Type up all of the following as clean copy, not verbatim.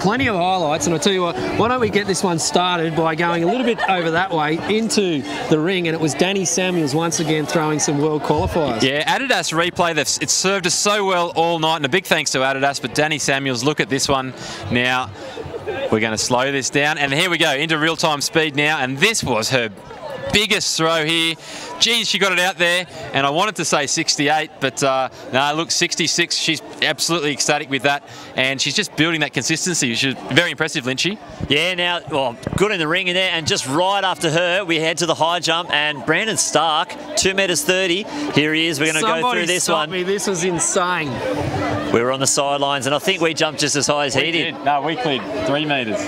plenty of highlights, and I tell you what, why don't we get this one started by going a little bit over that way into the ring, and it was Dani Samuels once again throwing some world qualifiers. Yeah, Adidas replay, it's served us so well all night, and a big thanks to Adidas, but Dani Samuels, look at this one now. We're going to slow this down, and here we go into real-time speed now, and this was her biggest throw here. Geez, she got it out there, and I wanted to say 68, but no, look, 66. She's absolutely ecstatic with that, and she's just building that consistency. She's very impressive, Lynchy. Yeah, now, well, good in the ring in there, and just right after her, we head to the high jump, and Brandon Stark, 2.30 metres. Here he is. We're going to go through this one. Me. This was insane. We were on the sidelines, and I think we jumped just as high as he did. No, we cleared 3 metres.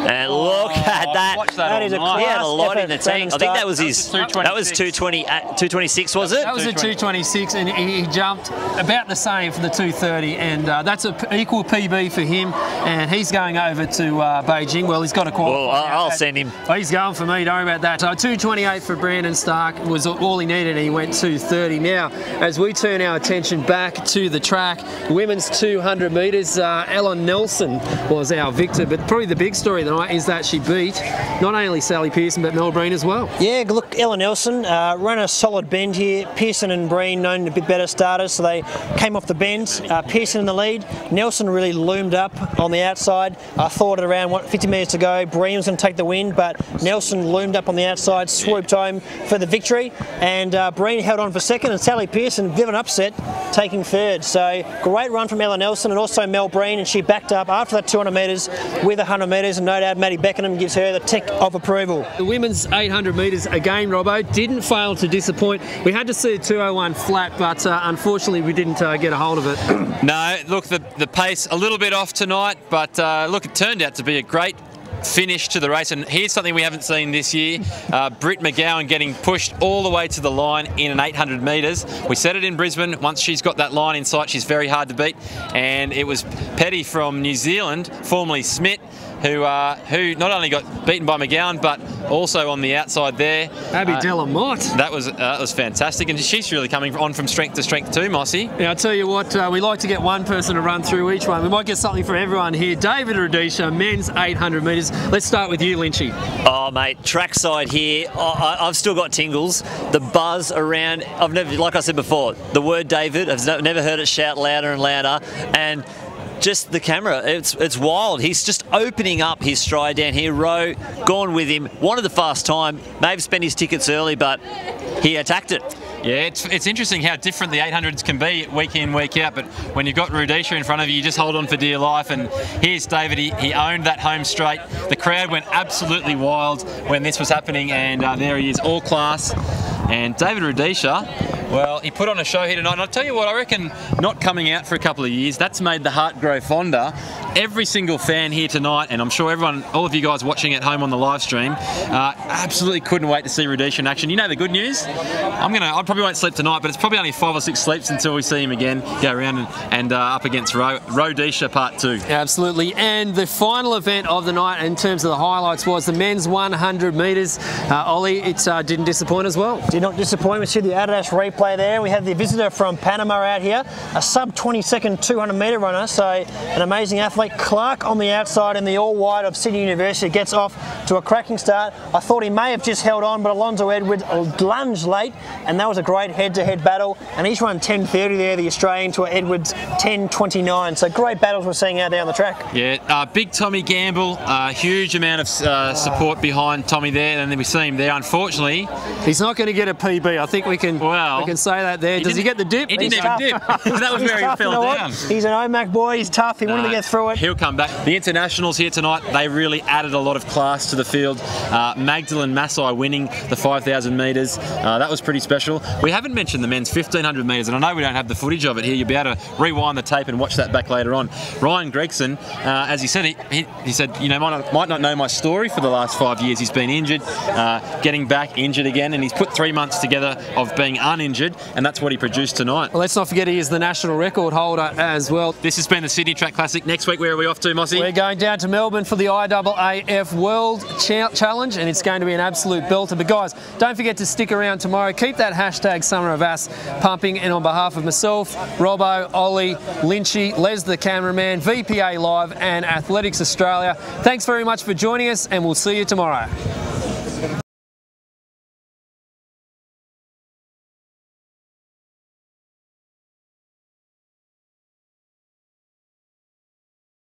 And look at that. That is a class He had a lot in the tank. I think that was his. That was 226, was it? That was a 226, and he jumped about the same for the 230, and that's an equal PB for him, and he's going over to Beijing. Well, he's got a qualify. Well, I'll send him. Oh, he's going for me, don't worry about that. So 228 for Brandon Stark was all he needed, and he went 230. Now, as we turn our attention back to the track, women's 200 metres, Ellen Nelson was our victor, but probably the big story tonight is that she beat not only Sally Pearson, but Mel Breen as well. Yeah, look, Ella Nelson ran a solid bend here. Pearson and Breen known a bit better starters, so they came off the bend. Pearson in the lead. Nelson really loomed up on the outside. I thought at around 50 metres to go, Breen was going to take the win, but Nelson loomed up on the outside, swooped home for the victory, and Breen held on for second, and Sally Pearson, bit of an upset, taking third. So great run from Ella Nelson and also Mel Breen, and she backed up after that 200 metres with 100 metres, and no doubt Maddie Beckenham gives her the tick of approval. The women's 800 metres again, Robbo, didn't fail to disappoint. We had to see a 2:01 flat, but unfortunately we didn't get a hold of it. No, look, the pace a little bit off tonight, but look, it turned out to be a great finish to the race, and here's something we haven't seen this year. Britt McGowan getting pushed all the way to the line in an 800 metres. We said it in Brisbane, once she's got that line in sight, she's very hard to beat, and it was Petty from New Zealand, formerly Smith, who not only got beaten by McGowan, but also on the outside there. Abby Delamotte. That was fantastic, and she's really coming on from strength to strength too, Mossy. Yeah, I'll tell you what, we like to get one person to run through each one. We might get something for everyone here. David Rudisha, men's 800 metres. Let's start with you, Lynchy. Oh, mate, trackside here, I've still got tingles. The buzz around, I've never, like I said before, the word David, I've never heard it shout louder and louder, and just the camera, it's wild. He's just opening up his stride down here. Rowe, gone with him, wanted the fast time, may have spent his tickets early, but he attacked it. Yeah, it's interesting how different the 800s can be week in, week out, but when you've got Rudisha in front of you, you just hold on for dear life, and here's David, he owned that home straight. The crowd went absolutely wild when this was happening, and there he is, all class. And David Rudisha, well, he put on a show here tonight, and I'll tell you what, I reckon not coming out for a couple of years, that's made the heart grow fonder. Every single fan here tonight, and I'm sure everyone, all of you guys watching at home on the live stream, absolutely couldn't wait to see Rudisha in action. You know the good news? I probably won't sleep tonight, but it's probably only 5 or 6 sleeps until we see him again go around and up against Rudisha Part 2. Absolutely, and the final event of the night in terms of the highlights was the men's 100 metres. Ollie, it didn't disappoint as well. Did not disappoint. We see the Adidas replay there. We had the visitor from Panama out here, a sub 20-second 200 metre runner, so an amazing athlete. Clark on the outside in the all-white of Sydney University gets off to a cracking start. I thought he may have just held on, but Alonzo Edwards lunged late, and that was a great head-to-head battle, and he's run 10.30 there, the Australian, to Edwards 10.29, so great battles we're seeing out there on the track. Yeah, big Tommy Gamble, huge amount of support behind Tommy there, and then we see him there. Unfortunately, he's not going to get a PB. I think we can say that there. Does he get the dip? He didn't even dip. That was where he fell down. He's an OMAC boy. He's tough. He wanted to get through it. He'll come back. The internationals here tonight, they really added a lot of class to the field. Magdalene Massai winning the 5,000 metres. That was pretty special. We haven't mentioned the men's 1,500 metres, and I know we don't have the footage of it here. You'll be able to rewind the tape and watch that back later on. Ryan Gregson, as he said, he said, you know, might not know my story for the last 5 years. He's been injured, getting back, injured again, and he's put 3 months together of being uninjured. measured, and that's what he produced tonight. Well, let's not forget he is the national record holder as well. This has been the Sydney Track Classic. Next week, where are we off to, Mossy? We're going down to Melbourne for the IAAF World Challenge, and it's going to be an absolute belter. But guys, don't forget to stick around tomorrow. Keep that hashtag Summer of Ass pumping, and on behalf of myself, Robbo, Ollie, Lynchy, Les the cameraman, VPA Live and Athletics Australia, thanks very much for joining us, and we'll see you tomorrow.